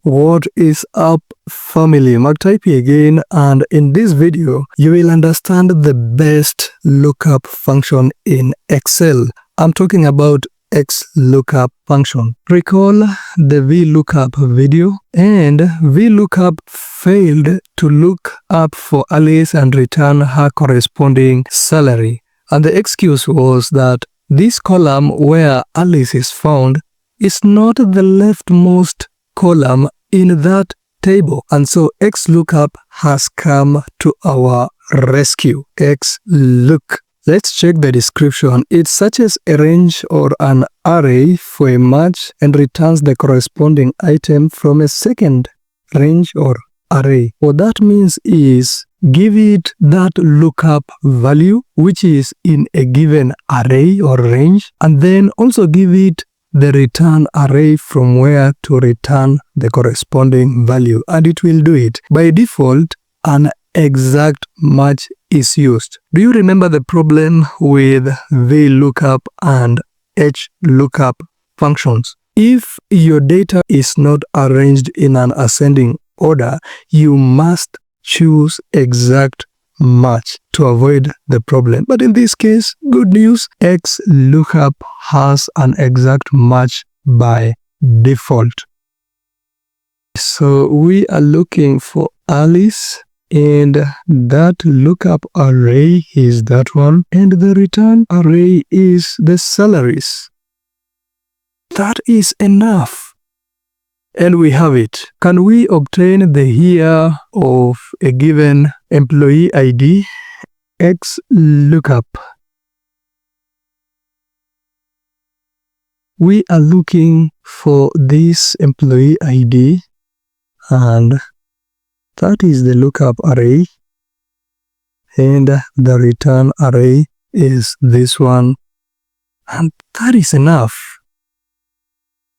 What is up, family? Magtype again, and in this video you will understand the best lookup function in Excel. I'm talking about XLOOKUP function. Recall the VLOOKUP video, and VLOOKUP failed to look up for Alice and return her corresponding salary. And the excuse was that this column where Alice is found is not the leftmost column in that table, and so XLOOKUP has come to our rescue. XLOOK. Let's check the description. It searches a range or an array for a match and returns the corresponding item from a second range or array. What that means is give it that lookup value which is in a given array or range, and then also give it the return array from where to return the corresponding value, and it will do it. By default, an exact match is used. Do you remember the problem with VLOOKUP and HLOOKUP functions? If your data is not arranged in an ascending order, you must choose exact match to avoid the problem. But in this case, good news, XLOOKUP has an exact match by default. So we are looking for Alice, and that lookup array is that one, and the return array is the salaries. That is enough. And we have it. Can we obtain the year of a given employee ID? XLOOKUP. We are looking for this employee ID, and that is the lookup array, and the return array is this one, and that is enough.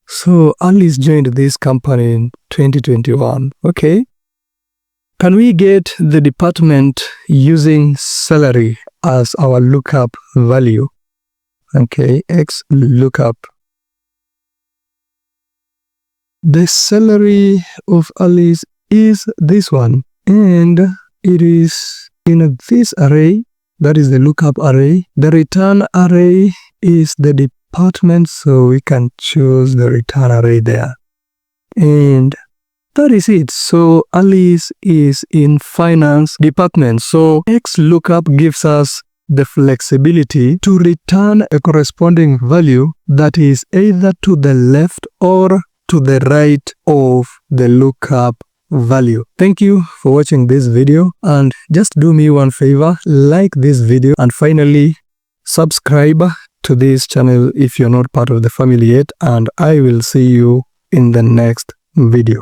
So Alice joined this company in 2021. Okay. Can we get the department using salary as our lookup value? Okay, XLOOKUP. The salary of Alice is this one, and it is in this array, that is the lookup array. The return array is the department, so we can choose the return array there. And that is it. So Alice is in finance department. So XLOOKUP gives us the flexibility to return a corresponding value that is either to the left or to the right of the lookup value. Thank you for watching this video, and just do me one favor, like this video, and finally subscribe to this channel if you're not part of the family yet, and I will see you in the next video.